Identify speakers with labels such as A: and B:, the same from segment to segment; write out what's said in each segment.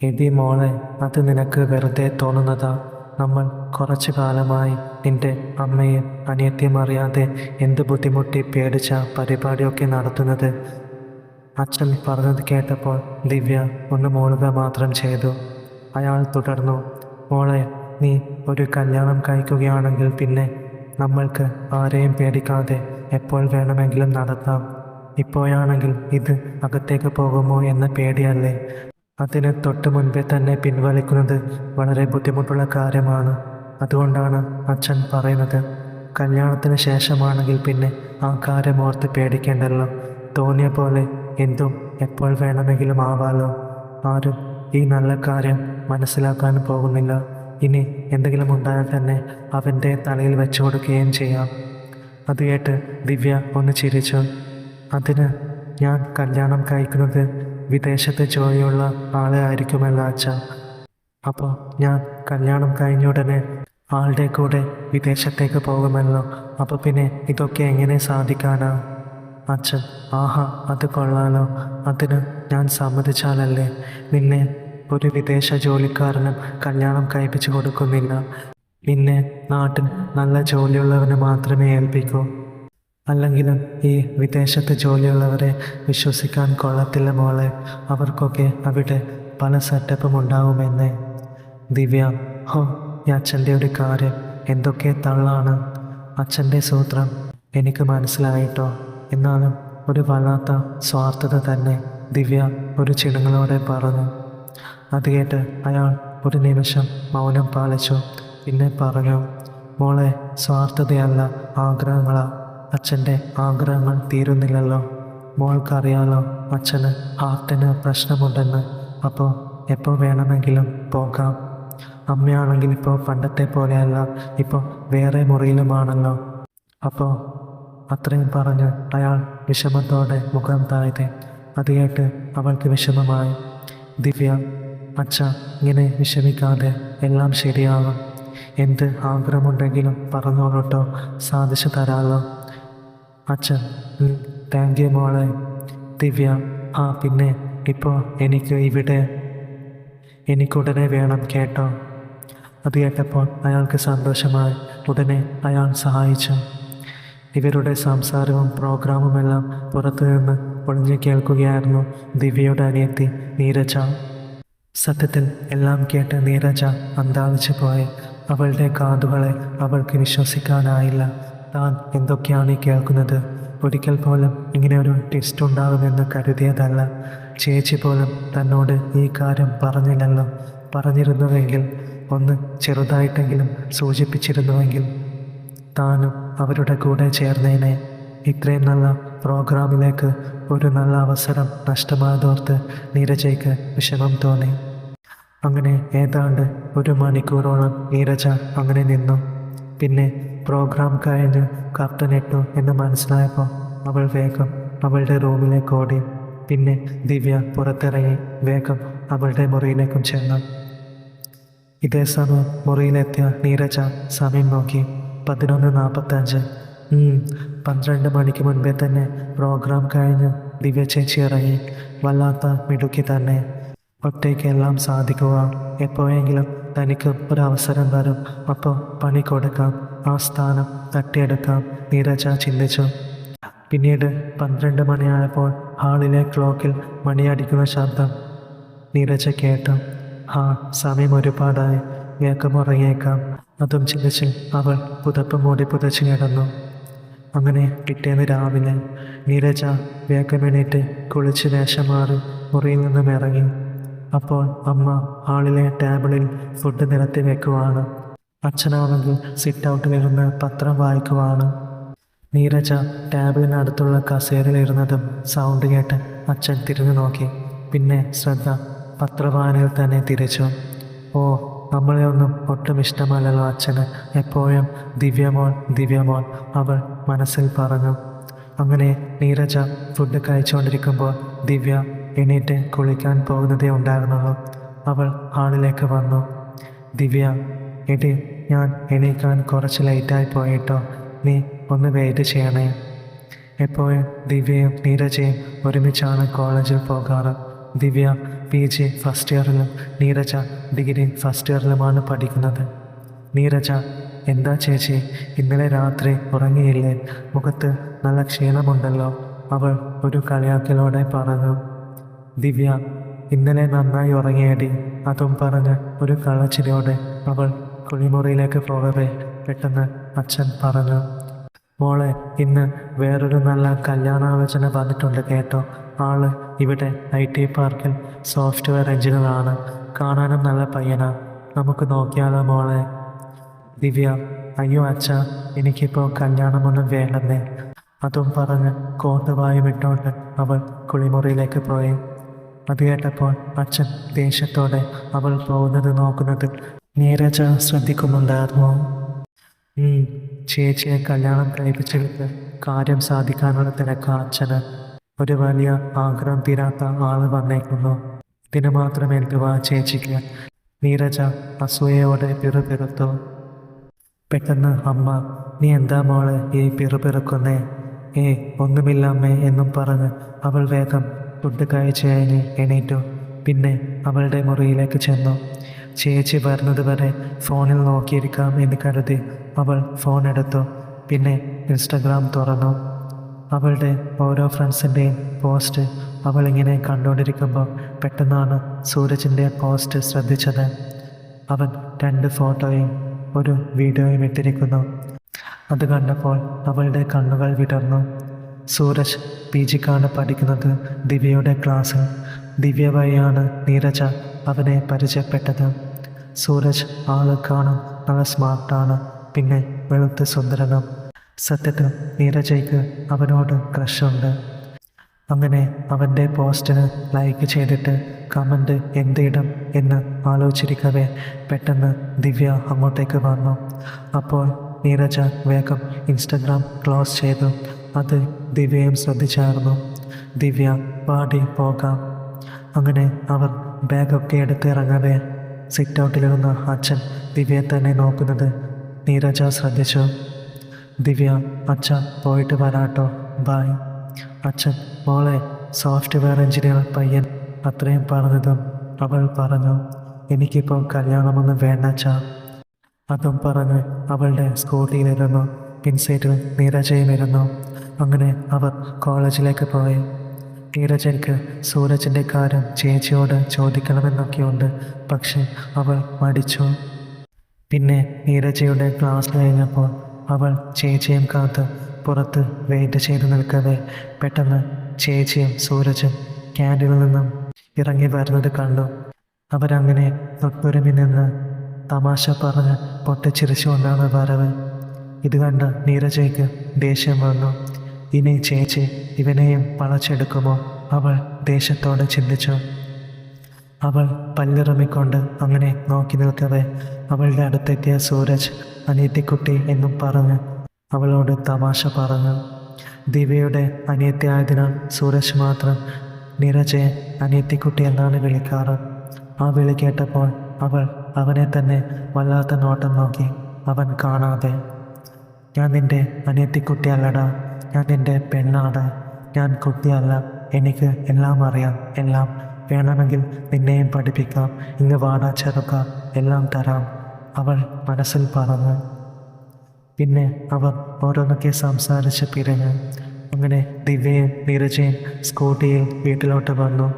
A: എടി മോളെ, അത് നിനക്ക് വെറുതെ തോന്നുന്നതാ. നമ്മൾ കുറച്ചു കാലമായി നിന്റെ അമ്മയും അനിയത്തിയും അറിയാതെ എന്ത് ബുദ്ധിമുട്ടി പേടിച്ച പരിപാടിയൊക്കെ നടത്തുന്നത്. അച്ഛൻ പറഞ്ഞത് കേട്ടപ്പോൾ ദിവ്യ ഒന്ന് മൂളുക മാത്രം ചെയ്തു. അയാൾ തുടർന്നു, മോളെ, നീ ഒരു കല്യാണം കഴിക്കുകയാണെങ്കിൽ പിന്നെ നമ്മൾക്ക് ആരെയും പേടിക്കാതെ എപ്പോൾ വേണമെങ്കിലും നടത്താം. ഇപ്പോഴാണെങ്കിൽ ഇത് അകത്തേക്ക് പോകുമോ എന്ന പേടിയല്ലേ. അതിന് തൊട്ട് മുൻപേ തന്നെ പിൻവലിക്കുന്നത് വളരെ ബുദ്ധിമുട്ടുള്ള കാര്യമാണ്. അതുകൊണ്ടാണ് അച്ഛൻ പറയുന്നത്. കല്യാണത്തിന് ശേഷമാണെങ്കിൽ പിന്നെ ആ കാര്യം ഓർത്ത് പേടിക്കേണ്ടല്ലോ. തോന്നിയ പോലെ എന്തും എപ്പോൾ വേണമെങ്കിലും ആവാലോ. ആരും ഈ നല്ല കാര്യം മനസ്സിലാക്കാൻ പോകുന്നില്ല. ഇനി എന്തെങ്കിലും ഉണ്ടായാൽ തന്നെ അവൻ്റെ തലയിൽ വെച്ചു കൊടുക്കുകയും ചെയ്യാം. അത് കേട്ട് ദിവ്യ ഒന്ന് ചിരിച്ചു. അതിന് ഞാൻ കല്യാണം കഴിക്കുന്നത് വിദേശത്ത് ജോലിയുള്ള ആളെ ആയിരിക്കുമല്ലോ അച്ഛ. അപ്പോൾ ഞാൻ കല്യാണം കഴിഞ്ഞുടനെ ആളുടെ കൂടെ വിദേശത്തേക്ക് പോകുമല്ലോ. അപ്പോൾ പിന്നെ ഇതൊക്കെ എങ്ങനെ സാധിക്കാനാ? അച്ഛൻ, ആഹാ, അത് കൊള്ളാലോ. അതിന് ഞാൻ സമ്മതിച്ചാലല്ലേ. നിന്നെ ഒരു വിദേശ ജോലിക്കാരനും കല്യാണം കഴിപ്പിച്ചു കൊടുക്കുന്നില്ല. നിന്നെ നാട്ടിൽ നല്ല ജോലിയുള്ളവന് മാത്രമേ ഏൽപ്പിക്കൂ. അല്ലെങ്കിലും ഈ വിദേശത്ത് ജോലിയുള്ളവരെ വിശ്വസിക്കാൻ കൊള്ളത്തില്ല മോളെ. അവർക്കൊക്കെ അവിടെ പല സെറ്റപ്പും ഉണ്ടാവുമെന്നേ. ദിവ്യ, ഹോ, ഈ അച്ഛൻ്റെ ഒരു കാര്യം എന്തൊക്കെ തള്ളാണ്. അച്ഛൻ്റെ സൂത്രം എനിക്ക് മനസ്സിലായിട്ടോ. എന്നാലും ഒരു വല്ലാത്ത സ്വാർത്ഥത തന്നെ, ദിവ്യ ഒരു ചിണുങ്ങളോടെ പറഞ്ഞു. അത് കേട്ട് അയാൾ ഒരു നിമിഷം മൗനം പാലിച്ചു. പിന്നെ പറഞ്ഞു, മോളെ, സ്വാർത്ഥതയല്ല, ആഗ്രഹങ്ങളാ. അച്ഛൻ്റെ ആഗ്രഹങ്ങൾ തീരുന്നില്ലല്ലോ. മോൾക്കറിയാലോ അച്ഛന് ഹാർട്ടിന് പ്രശ്നമുണ്ടെന്ന്. അപ്പോൾ എപ്പോൾ വേണമെങ്കിലും പോകാം. അമ്മയാണെങ്കിൽ ഇപ്പോൾ പണ്ടത്തെ പോലെയല്ല, ഇപ്പോൾ വേറെ മുറിയിലുമാണല്ലോ. അപ്പോൾ അത്രയും പറഞ്ഞ് അയാൾ വിഷമത്തോടെ മുഖം താഴ്ത്തി. അത് കേട്ട് അവൾക്ക് വിഷമമായി. ദിവ്യ, അച്ഛ, ഇങ്ങനെ വിഷമിക്കാതെ, എല്ലാം ശരിയാകും. എന്ത് ആഗ്രഹമുണ്ടെങ്കിലും പറഞ്ഞോളൂട്ടോ, സാധിച്ചു തരാമല്ലോ. അച്ഛൻ, താങ്ക് യു മോളെ. ദിവ്യ, ആ പിന്നെ ഇപ്പോൾ എനിക്കുടനെ വേണം കേട്ടോ. അത് കേട്ടപ്പോൾ അയാൾക്ക് സന്തോഷമായി. ഉടനെ അയാൾ സഹായിച്ചു. ഇവരുടെ സംസാരവും പ്രോഗ്രാമുമെല്ലാം പുറത്തു നിന്ന് ഒളിഞ്ഞു കേൾക്കുകയായിരുന്നു ദിവ്യയുടെ അനിയത്തി നീരജ. സത്യത്തിൽ എല്ലാം കേട്ട് നീരജ അന്താളിച്ചു പോയി. അവളുടെ കാതുകളെ അവൾക്ക് വിശ്വസിക്കാനായില്ല. താൻ എന്തൊക്കെയാണ് ഈ കേൾക്കുന്നത്? ഒരിക്കൽ പോലും ഇങ്ങനെ ഒരു ട്വിസ്റ്റ് ഉണ്ടാകുമെന്ന് കരുതിയതല്ല. ചേച്ചി പോലും തന്നോട് ഈ കാര്യം പറഞ്ഞില്ലല്ലോ. പറഞ്ഞിരുന്നുവെങ്കിൽ, ഒന്ന് ചെറുതായിട്ടെങ്കിലും സൂചിപ്പിച്ചിരുന്നുവെങ്കിൽ താനും അവരുടെ കൂടെ ചേർന്നേനെ. ഇത്രയും നല്ല പ്രോഗ്രാമിലേക്ക് ഒരു നല്ല അവസരം നഷ്ടമായതോർത്ത് നീരജയ്ക്ക് വിഷമം തോന്നി. അങ്ങനെ ഏതാണ്ട് 1 മണിക്കൂറോളം നീരജ അങ്ങനെ നിന്നു. പിന്നെ പ്രോഗ്രാം കഴിഞ്ഞ് കർട്ടനിട്ടു എന്ന് മനസ്സിലായപ്പോൾ അവൾ വേഗം അവളുടെ റൂമിലേക്ക് ഓടി. പിന്നെ ദിവ്യ പുറത്തിറങ്ങി വേഗം അവളുടെ മുറിയിലേക്കും ചെന്നു. ഇതേ സമയം മുറിയിലെത്തിയ നീരജ സമയം നോക്കി. 11:45. 12 മണിക്ക് മുൻപേ തന്നെ പ്രോഗ്രാം കഴിഞ്ഞ് ദിവ്യ ചേച്ചി ഇറങ്ങി. വല്ലാത്ത മിടുക്കി തന്നെ. ഒറ്റയ്ക്ക് എല്ലാം സാധിക്കുക. എപ്പോഴെങ്കിലും തനിക്ക് ഒരവസരം വരും, അപ്പോൾ പണി കൊടുക്കാം, ആ സ്ഥാനം തട്ടിയെടുക്കാം, നീരജ ചിന്തിച്ചു. പിന്നീട് 12 മണിയായപ്പോൾ ഹാളിലെ ക്ലോക്കിൽ മണിയടിക്കുന്ന ശബ്ദം നീരജ കേട്ടു. സമയം ഒരുപാടായി, വേഗം ഉറങ്ങിയേക്കാം. അതും ചിന്തിച്ച് അവൾ പുതപ്പ് മൂടി പുതച്ച് കിടന്നു. അങ്ങനെ പിറ്റേന്ന് രാവിലെ നീരജ വേഗം എണീറ്റ് കുളിച്ച് വേഷം മാറി മുറിയിൽ നിന്നും ഇറങ്ങി. അപ്പോൾ അമ്മ ഹാളിലെ ടേബിളിൽ ഫുഡ് നിരത്തി വെക്കുവാണ്. അച്ഛനാണെങ്കിൽ സിറ്റ് ഔട്ടിലിരുന്ന് പത്രം വായിക്കുവാണ്. നീരജ ടേബിളിനടുത്തുള്ള കസേരയിലിരുന്നതും സൗണ്ട് കേട്ട് അച്ഛൻ തിരിഞ്ഞു നോക്കി. പിന്നെ ശ്രദ്ധ പത്രവായനയിൽ തന്നെ തിരിച്ചു. ഓ, നമ്മളെ ഒന്നും ഒട്ടും ഇഷ്ടമല്ലല്ലോ അച്ഛന്. എപ്പോഴും ദിവ്യമോൾ അവൾ മനസ്സിൽ പറഞ്ഞു. അങ്ങനെ നീരജ ഫുഡ് കഴിച്ചുകൊണ്ടിരിക്കുമ്പോൾ ദിവ്യ എണീറ്റ് കുളിക്കാൻ പോകുന്നതേ ഉണ്ടായിരുന്നുള്ളൂ. അവൾ ഹാളിലേക്ക് വന്നു. ദിവ്യ, എടി, ഞാൻ എണീക്കാൻ കുറച്ച് ലേറ്റായി പോയിട്ടോ. നീ ഒന്ന് വെയിറ്റ് ചെയ്യണേ. എപ്പോഴും ദിവ്യയും നീരജയും ഒരുമിച്ചാണ് കോളേജിൽ പോകാറ്. ദിവ്യ PG ഫസ്റ്റ് ഇയറിലും നീരജ ഡിഗ്രി ഫസ്റ്റ് ഇയറിലുമാണ് പഠിക്കുന്നത്. നീരജ, എന്താ ചേച്ചി, ഇന്നലെ രാത്രി ഉറങ്ങിയില്ലേ? മുഖത്ത് നല്ല ക്ഷീണമുണ്ടല്ലോ, അവൾ ഒരു കളിയാക്കലോടെ പറഞ്ഞു. ദിവ്യ, ഇന്നലെ നന്നായി ഉറങ്ങിയടി. അതും പറഞ്ഞ് ഒരു കള്ളച്ചിരിയോടെ അവൾ കുളിമുറിയിലേക്ക് പോകവേ പെട്ടെന്ന് അച്ഛൻ പറഞ്ഞു, മോളെ, ഇന്ന് വേറൊരു നല്ല കല്യാണാലോചന വന്നിട്ടുണ്ട് കേട്ടോ. ആള് ഇവിടെ IT പാർക്കിൽ സോഫ്റ്റ്വെയർ എഞ്ചിനീയറാണ്. കാണാനും നല്ല പയ്യനാ. നമുക്ക് നോക്കിയാലോ മോളെ? ദിവ്യ, അയ്യോ അച്ഛ, എനിക്കിപ്പോൾ കല്യാണമൊന്നും വേണ്ടെന്നേ. അതും പറഞ്ഞ് കോട്ട് വായുമിട്ടോണ്ട് അവൾ കുളിമുറിയിലേക്ക് പോയി. അത് കേട്ടപ്പോൾ അച്ഛൻ ദേഷ്യത്തോടെ അവൾ പോകുന്നത് നോക്കുന്നത് നീരജ ശ്രദ്ധിക്കുന്നുണ്ടായിരുന്നു. ചേച്ചിയെ കല്യാണം കഴിപ്പിച്ചെടുത്ത് കാര്യം സാധിക്കാനുള്ള തിരക്ക് അച്ഛന്. ഒരു വലിയ ആഗ്രഹം തീരാത്ത ആള് വന്നേക്കുന്നു. ഇതിന് മാത്രം എന്തുവാ ചേച്ചിക്ക്? നീരജ അസൂയയോടെ പിറുപിറുത്തു. പെട്ടെന്ന് അമ്മ, നീ എന്താ മോളെ ഈ പിറുപിറുക്കുന്നേ? ഒന്നുമില്ല അമ്മേ എന്നും പറഞ്ഞ് അവൾ വേഗം ഫുഡ് കഴിച്ച് കഴിഞ്ഞ് എണീറ്റു. പിന്നെ അവളുടെ മുറിയിലേക്ക് ചെന്നു. ചേച്ചി വരുന്നത് വരെ ഫോണിൽ നോക്കിയിരിക്കാം എന്ന് കരുതി അവൾ ഫോൺ എടുത്തു. പിന്നെ ഇൻസ്റ്റഗ്രാം തുറന്നു. അവളുടെ ഓരോ ഫ്രണ്ട്സിൻ്റെയും പോസ്റ്റ് അവളിങ്ങനെ കണ്ടുകൊണ്ടിരിക്കുമ്പോൾ പെട്ടെന്നാണ് സൂരജിൻ്റെ പോസ്റ്റ് ശ്രദ്ധിച്ചത്. അവൻ 2 ഫോട്ടോയും ഒരു വീഡിയോയും ഇട്ടിരിക്കുന്നു. അത് കണ്ടപ്പോൾ അവളുടെ കണ്ണുകൾ വിടർന്നു. സൂരജ് PGക്കാണ് പഠിക്കുന്നത്, ദിവ്യയുടെ ക്ലാസ്സിൽ. ദിവ്യ വഴിയാണ് നീരജ അവനെ പരിചയപ്പെട്ടത്. സൂരജ് ആള് കാണും നല്ല സ്മാർട്ടാണ്, പിന്നെ വെളുത്ത് സുന്ദരനും. സത്യത്തിൽ നീരജയ്ക്ക് അവനോട് ക്രഷുണ്ട്. അങ്ങനെ അവൻ്റെ പോസ്റ്റിന് ലൈക്ക് ചെയ്തിട്ട് കമൻറ്റ് എന്തിടും എന്ന് ആലോചിച്ചിരിക്കവേ പെട്ടെന്ന് ദിവ്യ അങ്ങോട്ടേക്ക് വന്നു. അപ്പോൾ നീരജ വേഗം ഇൻസ്റ്റഗ്രാം ക്ലോസ് ചെയ്തു. അത് ദിവ്യയും ശ്രദ്ധിച്ചായിരുന്നു. ദിവ്യ, പാടി പോകാം. അങ്ങനെ അവർ ബാഗൊക്കെ എടുത്ത് ഇറങ്ങവേ സിറ്റ് ഔട്ടിലിരുന്ന അച്ഛൻ ദിവ്യയെ തന്നെ നോക്കുന്നത് നീരജ ശ്രദ്ധിച്ചു. ദിവ്യ, അച്ഛ പോയിട്ട് വരാട്ടോ, ബായ്. അച്ഛൻ, മോളെ, സോഫ്റ്റ്വെയർ എഞ്ചിനീയർ പയ്യൻ അത്രയും പറഞ്ഞതും അവൾ പറഞ്ഞു, എനിക്കിപ്പോൾ കല്യാണമൊന്നും വേണ്ട അച്ഛാ. അതും പറഞ്ഞ് അവളുടെ സ്കൂട്ടിയിലിരുന്നു. പിൻസീറ്റിൽ നീരജയും ഇരുന്നു. അങ്ങനെ അവർ കോളേജിലേക്ക് പോയി. നീരജയ്ക്ക് സൂരജിൻ്റെ കാര്യം ചേച്ചിയോട് ചോദിക്കണമെന്നൊക്കെയുണ്ട്, പക്ഷെ അവൾ മടിച്ചു. പിന്നെ നീരജയുടെ ക്ലാസ് കഴിഞ്ഞപ്പോൾ അവൾ ചേച്ചിയും കാത്ത് പുറത്ത് വെയിറ്റ് ചെയ്ത് നിൽക്കവേ പെട്ടെന്ന് ചേച്ചിയും സൂരജും ക്യാൻറ്റീനിൽ നിന്നും ഇറങ്ങി വരുന്നത് കണ്ടു. അവരങ്ങനെ തൊട്ടുരുമി നിന്ന് തമാശ പറഞ്ഞ് പൊട്ടിച്ചിരിച്ചുകൊണ്ടാണ് വരവ്. ഇത് കണ്ട നീരജയ്ക്ക് ദേഷ്യം വന്നു. ഇനി ചേച്ചി ഇവനെയും വളച്ചെടുക്കുമോ? അവൾ ദേഷ്യത്തോടെ ചിന്തിച്ചു. അവൾ പല്ലിറമിക്കൊണ്ട് അങ്ങനെ നോക്കി നിൽക്കവേ അവളുടെ അടുത്തെത്തിയ സൂരജ് അനിയത്തിക്കുട്ടി എന്നും പറഞ്ഞ് അവളോട് തമാശ പറഞ്ഞു. ദിവ്യയുടെ അനിയത്തിയായതിനാൽ സൂരജ് മാത്രം നീരജയെ അനിയത്തിക്കുട്ടി എന്നാണ് വിളിക്കാറ്. ആ വിളി കേട്ടപ്പോൾ അവൾ അവനെ തന്നെ വല്ലാത്ത നോട്ടം നോക്കി. അവൻ കാണാതെ, ഞാൻ നിൻ്റെ അനിയത്തിക്കുട്ടിയല്ലടാ, ഞാൻ നിൻ്റെ പെണ്ണാണ്, ഞാൻ കുട്ടിയല്ല, എനിക്ക് എല്ലാം അറിയാം, എല്ലാം വേണമെങ്കിൽ നിന്നെയും പഠിപ്പിക്കാം, ഇങ്ങ് വാടാ ചെറുക്ക, എല്ലാം തരാം, അവൾ മനസ്സിൽ പറഞ്ഞു. പിന്നെ അവർ ഓരോന്നൊക്കെ സംസാരിച്ച് പിരിഞ്ഞു. അങ്ങനെ ദിവ്യയും നീരജയും സ്കൂട്ടിയിൽ വീട്ടിലോട്ട് വന്നു.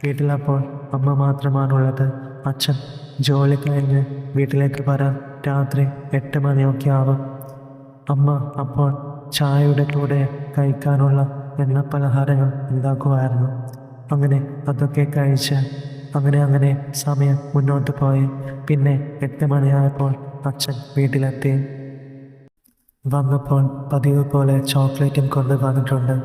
A: വീട്ടിലപ്പോൾ അമ്മ മാത്രമാണുള്ളത്. അച്ഛൻ ജോലി കഴിഞ്ഞ് വീട്ടിലേക്ക് വരാൻ രാത്രി 8 മണിയൊക്കെ ആവും. അമ്മ അപ്പോൾ ചായയുടെ കൂടെ കഴിക്കാനുള്ള എണ്ണ പലഹാരങ്ങൾ ഉണ്ടാക്കുമായിരുന്നു. അങ്ങനെ അതൊക്കെ കഴിച്ച് അങ്ങനെ സമയം മുന്നോട്ട് പോയി. പിന്നെ 8 മണിയായപ്പോൾ അച്ഛൻ വീട്ടിലെത്തി. വന്നപ്പോൾ പതിവ് പോലെ ചോക്ലേറ്റും കൊണ്ട് വന്നിട്ടുണ്ട്.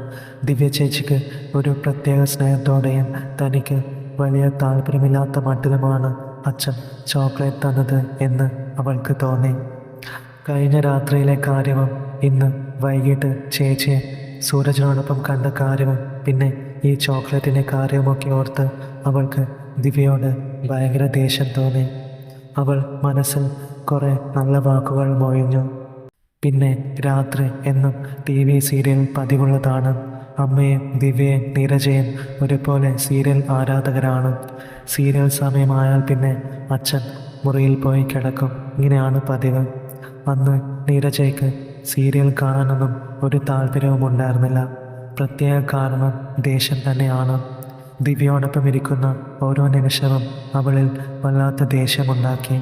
A: ദിവ്യ ചേച്ചിക്ക് ഒരു പ്രത്യേക സ്നേഹത്തോടെയും തനിക്ക് വലിയ താല്പര്യമില്ലാത്ത മട്ടിലുമാണ് അച്ഛൻ ചോക്ലേറ്റ് തന്നത് എന്ന് അവൾക്ക് തോന്നി. കഴിഞ്ഞ രാത്രിയിലെ കാര്യവും ഇന്ന് വൈകിട്ട് ചേച്ചിയെ സൂരജിനോടൊപ്പം കണ്ട കാര്യവും പിന്നെ ഈ ചോക്ലേറ്റിൻ്റെ കാര്യവുമൊക്കെ ഓർത്ത് അവൾക്ക് ദിവ്യയോട് ഭയങ്കര ദേഷ്യം തോന്നി. അവൾ മനസ്സിൽ കുറേ നല്ല വാക്കുകൾ മൊഴിഞ്ഞു. പിന്നെ രാത്രി എന്നും TV സീരിയൽ പതിവുള്ളതാണ്. അമ്മയും ദിവ്യയും നീരജയും ഒരുപോലെ സീരിയൽ ആരാധകരാണ്. സീരിയൽ സമയമായാൽ പിന്നെ അച്ഛൻ മുറിയിൽ പോയി കിടക്കും. ഇങ്ങനെയാണ് പതിവ്. അന്ന് നീരജയ്ക്ക് സീരിയൽ കാണാനൊന്നും ഒരു താല്പര്യവും ഉണ്ടായിരുന്നില്ല. പ്രത്യേക കാരണം ദേഷ്യം തന്നെയാണ്. ദിവ്യയോടൊപ്പം ഇരിക്കുന്ന ഓരോ നിമിഷവും അവളിൽ വല്ലാത്ത ദേഷ്യമുണ്ടാക്കി.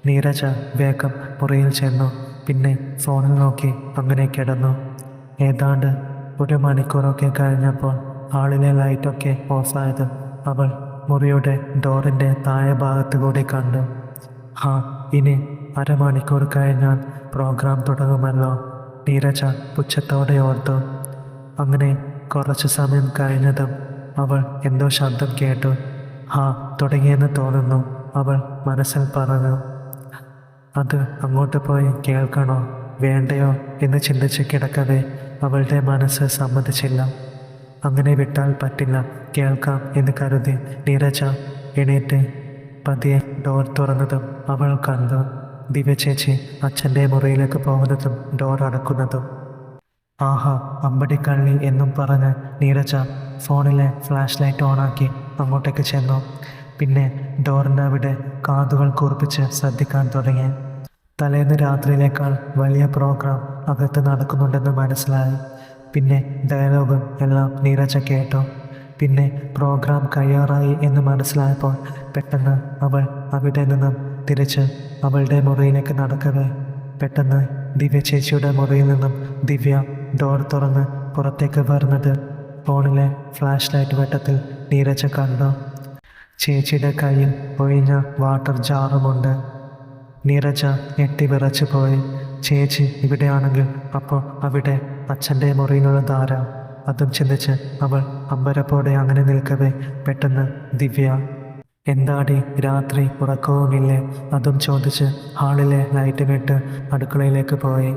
A: നീരജ വേഗം മുറിയിൽ ചെന്നു. പിന്നെ ഫോണിൽ നോക്കി അങ്ങനെ കിടന്നു. ഏതാണ്ട് 1 മണിക്കൂറൊക്കെ കഴിഞ്ഞപ്പോൾ ഹാളിലെ ലൈറ്റൊക്കെ ഓഫായത് അവൾ മുറിയുടെ ഡോറിൻ്റെ താഴെ ഭാഗത്ത് കൂടി കണ്ടു. ഇനി 1/2 മണിക്കൂർ കഴിഞ്ഞാൽ പ്രോഗ്രാം തുടങ്ങുമല്ലോ, നീരജ പുച്ഛത്തോടെ ഓർത്തു. അങ്ങനെ കുറച്ചു സമയം കഴിഞ്ഞതും അവൾ എന്തോ ശബ്ദം കേട്ടു. തുടങ്ങിയെന്ന് തോന്നുന്നു, അവൾ മനസ്സിൽ പറഞ്ഞു. അത് അങ്ങോട്ട് പോയി കേൾക്കണോ വേണ്ടയോ എന്ന് ചിന്തിച്ച് കിടക്കവേ അവളുടെ മനസ്സ് സമ്മതിച്ചില്ല. അങ്ങനെ വിട്ടാൽ പറ്റില്ല, കേൾക്കാം എന്ന് കരുതി നീരജ എണീറ്റ് പതിയെ ഡോർ തുറന്നതും അവൾ കണ്ടു ദിവ്യ ചേച്ചി അച്ഛൻ്റെ മുറിയിലേക്ക് പോകുന്നതും ഡോർ അടക്കുന്നതും. അമ്പടിക്കള്ളി എന്നും പറഞ്ഞ് നീരജ ഫോണിലെ ഫ്ലാഷ് ലൈറ്റ് ഓണാക്കി അങ്ങോട്ടേക്ക് ചെന്നു. പിന്നെ ഡോറിൻ്റെ അവിടെ കാതുകൾ കൂർപ്പിച്ച് ശ്രദ്ധിക്കാൻ തുടങ്ങി. തലേന്ന് രാത്രിയിലേക്കാൾ വലിയ പ്രോഗ്രാം അകത്ത് നടക്കുന്നുണ്ടെന്ന് മനസ്സിലായി. പിന്നെ ഡയലോഗും എല്ലാം നീരജ കേട്ടു. പിന്നെ പ്രോഗ്രാം കഴിയാറായി എന്ന് മനസ്സിലായപ്പോൾ പെട്ടെന്ന് അവൾ അവിടെ നിന്നും തിരിച്ച് അവളുടെ മുറിയിലേക്ക് നടക്കവേ പെട്ടെന്ന് ദിവ്യ ചേച്ചിയുടെ മുറിയിൽ നിന്നും ദിവ്യ ഡോർ തുറന്ന് പുറത്തേക്ക് വരുന്നത് ഫോണിലെ ഫ്ലാഷ് ലൈറ്റ് വെട്ടത്തിൽ നീരജ കണ്ടു. ചേച്ചിയുടെ കയ്യിൽ ഒഴിഞ്ഞ വാട്ടർ ജാറുമുണ്ട്. നീരജ ഞെട്ടി വിറച്ചു പോയി. ചേച്ചി ഇവിടെയാണെങ്കിൽ അപ്പോൾ അവിടെ അച്ഛൻ്റെ മുറിയിലുള്ളതാരാ? അതും ചിന്തിച്ച് അവൾ അമ്പരപ്പോടെ അങ്ങനെ നിൽക്കവേ പെട്ടെന്ന് ദിവ്യ, എന്താടി രാത്രി ഉറക്കവുമില്ലേ? അതും ചോദിച്ച് ഹാളിലെ ലൈറ്റ് വിട്ട് അടുക്കളയിലേക്ക് പോയി.